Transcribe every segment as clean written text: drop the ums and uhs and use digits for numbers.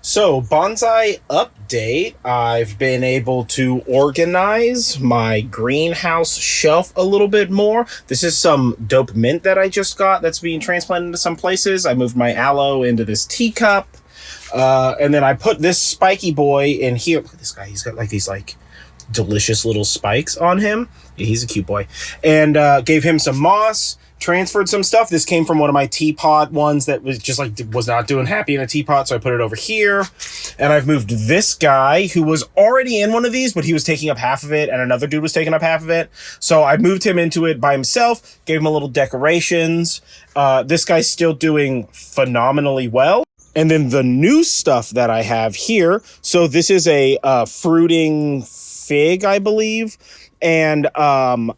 So, bonsai update. I've been able to organize my greenhouse shelf a little bit more. This is some dope mint that I just got that's being transplanted into some places. I moved my aloe into this teacup. And then I put this spiky boy in here. Look at this guy. He's got like these like delicious little spikes on him. Yeah, he's a cute boy. And gave him some moss. Transferred some stuff. This came from one of my teapot ones that was just like was not doing happy in a teapot, so I put it over here. And I've moved this guy who was already in one of these, but he was taking up half of it, and another dude was taking up half of it. So I moved him into it by himself, gave him a little decorations. This guy's still doing phenomenally well. And then the new stuff that I have here. So this is a fruiting fig, I believe. And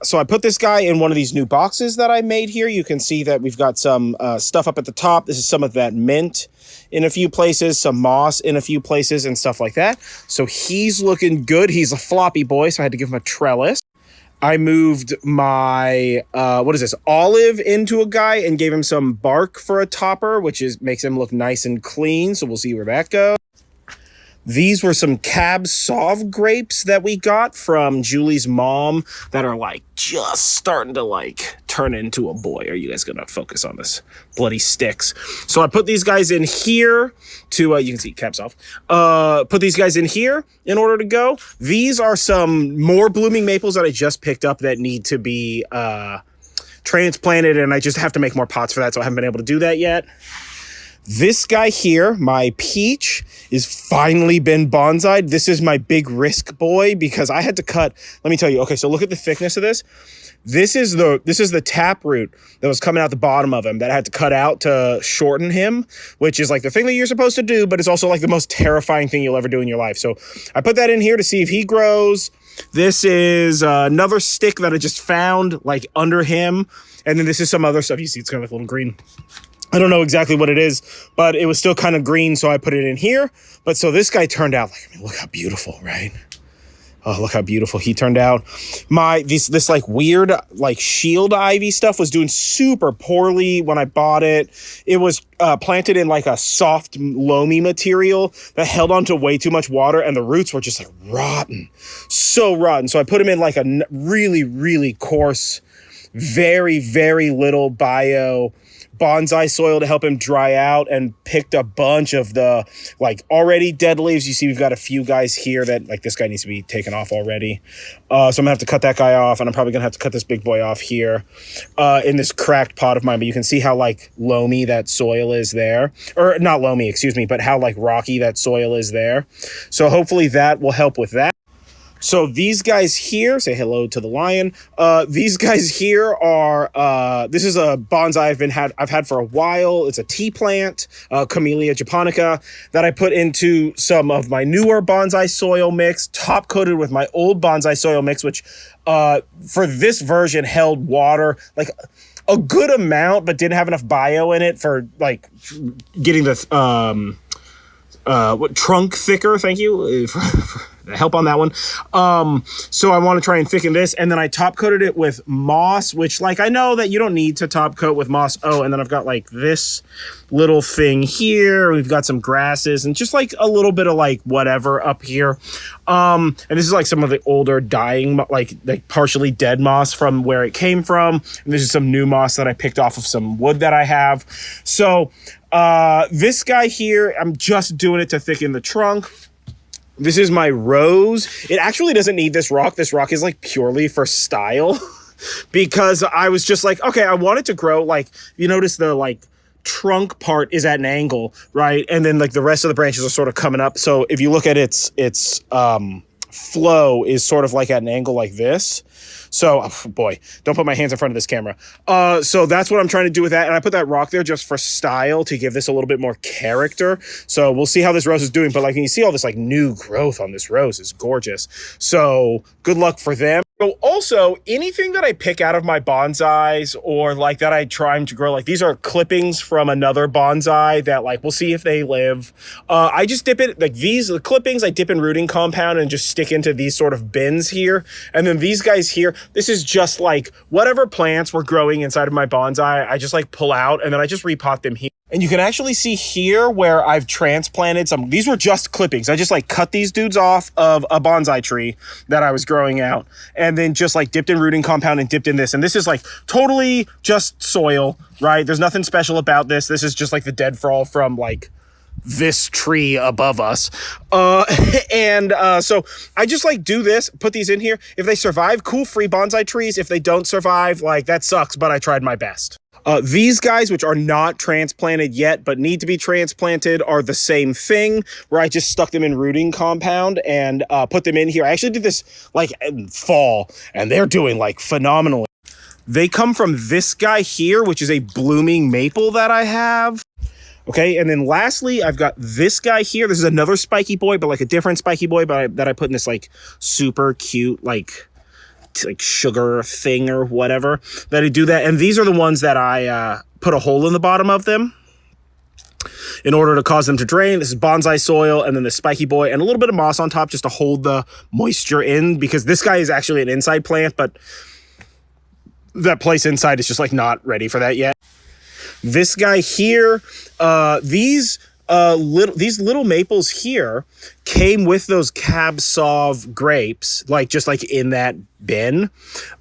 so I put this guy in one of these new boxes that I made here. You can see that we've got some stuff up at the top. This is some of that mint in a few places, some moss in a few places and stuff like that. So he's looking good. He's a floppy boy, so I had to give him a trellis. I moved my, olive into a guy and gave him some bark for a topper, which makes him look nice and clean. So we'll see where that goes. These were some Cab Sauv grapes that we got from Julie's mom that are like just starting to like turn into a boy. Are you guys gonna focus on this? Bloody sticks. So I put these guys in here to, you can see Cab Sauv. Put these guys in here in order to go. These are some more blooming maples that I just picked up that need to be transplanted, and I just have to make more pots for that, so I haven't been able to do that yet. This guy here, my peach, is finally been bonsai'd. This is my big risk boy because I had to cut. Let me tell you. Okay, so look at the thickness of this. This is the tap root that was coming out the bottom of him that I had to cut out to shorten him, which is like the thing that you're supposed to do, but it's also like the most terrifying thing you'll ever do in your life. So I put that in here to see if he grows. This is another stick that I just found like under him. And then this is some other stuff. You see it's kind of like a little green. I don't know exactly what it is, but it was still kind of green, so I put it in here. But so this guy turned out, like, I mean, look how beautiful, right? Oh, look how beautiful he turned out. This like weird, like shield ivy stuff was doing super poorly when I bought it. It was planted in like a soft, loamy material that held onto way too much water, and the roots were just like rotten, so rotten. So I put him in like a really, really coarse, very, very little bio bonsai soil to help him dry out, and picked a bunch of the like already dead leaves. You see we've got a few guys here that like this guy needs to be taken off already. So I'm gonna have to cut that guy off, and I'm probably gonna have to cut this big boy off here in this cracked pot of mine. But you can see how like loamy that soil is there, or not loamy, excuse me, but how like rocky that soil is there. So hopefully that will help with that. So these guys here, say hello to the lion. These guys here are, this is a bonsai I've had for a while. It's a tea plant, Camellia japonica, that I put into some of my newer bonsai soil mix, top coated with my old bonsai soil mix, which for this version held water, like a good amount, but didn't have enough bio in it for like getting the, trunk thicker. Thank you for help on that one. So I want to try and thicken this, and then I top coated it with moss, which like I know that you don't need to top coat with moss. Oh, and then I've got like this little thing here. We've got some grasses and just like a little bit of like whatever up here. And this is like some of the older dying, like partially dead moss from where it came from. And this is some new moss that I picked off of some wood that I have. So this guy here, I'm just doing it to thicken the trunk. This is my rose. It actually doesn't need this rock. This rock is like purely for style because I was just like, okay, I want it to grow. Like you notice the like trunk part is at an angle, right? And then like the rest of the branches are sort of coming up. So if you look at its flow is sort of like at an angle like this. So, oh boy, don't put my hands in front of this camera. So that's what I'm trying to do with that. And I put that rock there just for style to give this a little bit more character. So we'll see how this rose is doing. But like, you see all this like new growth on this rose is gorgeous. So good luck for them. So also, anything that I pick out of my bonsais or like that I try to grow, like these are clippings from another bonsai that like, we'll see if they live. I just dip it, like the clippings, I dip in rooting compound and just stick into these sort of bins here. And then these guys here, this is just like whatever plants were growing inside of my bonsai, I just like pull out and then I just repot them here. And you can actually see here where I've transplanted some. These were just clippings. I just like cut these dudes off of a bonsai tree that I was growing out and then just like dipped in rooting compound and dipped in this. And this is like totally just soil, right? There's nothing special about this. This is just like the deadfall from like this tree above us. So I just like do this, put these in here. If they survive, cool, free bonsai trees. If they don't survive, like that sucks, but I tried my best. These guys, which are not transplanted yet, but need to be transplanted, are the same thing, where I just stuck them in rooting compound and put them in here. I actually did this like in fall, and they're doing like phenomenally. They come from this guy here, which is a blooming maple that I have. Okay, and then lastly, I've got this guy here. This is another spiky boy, but like a different spiky boy, but that I put in this like super cute like sugar thing or whatever that I do that. And these are the ones that I put a hole in the bottom of them in order to cause them to drain. This is bonsai soil, and then the spiky boy and a little bit of moss on top just to hold the moisture in, because this guy is actually an inside plant, but that place inside is just like not ready for that yet. This guy here, these little maples here came with those Cab Sauv grapes, like just like in that bin.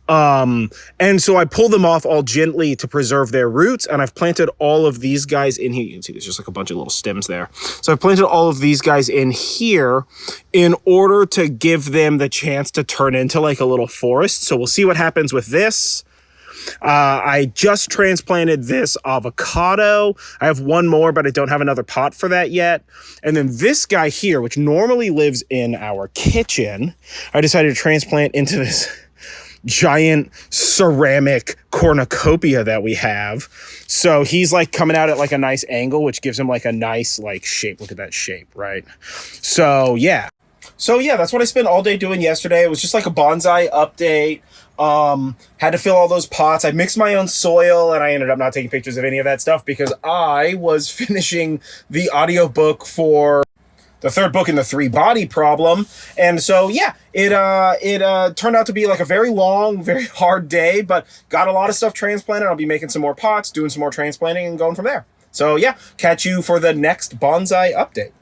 And so I pulled them off all gently to preserve their roots, and I've planted all of these guys in here. You can see there's just like a bunch of little stems there. So I've planted all of these guys in here in order to give them the chance to turn into like a little forest. So we'll see what happens with this. I just transplanted this avocado. I have one more, but I don't have another pot for that yet. And then this guy here, which normally lives in our kitchen, I decided to transplant into this giant ceramic cornucopia that we have. So he's like coming out at like a nice angle, which gives him like a nice like shape. Look at that shape, right? So yeah, that's what I spent all day doing yesterday. It was just like a bonsai update. Had to fill all those pots. I mixed my own soil, and I ended up not taking pictures of any of that stuff because I was finishing the audiobook for the third book in the 3-body problem. And so, yeah, it turned out to be like a very long, very hard day, but got a lot of stuff transplanted. I'll be making some more pots, doing some more transplanting, and going from there. So yeah, catch you for the next bonsai update.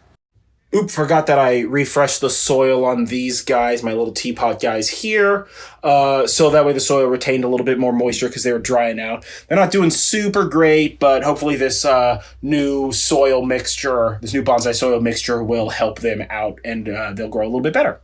Oop, forgot that I refreshed the soil on these guys, my little teapot guys here, so that way the soil retained a little bit more moisture because they were drying out. They're not doing super great, but hopefully this new soil mixture, this new bonsai soil mixture will help them out, and they'll grow a little bit better.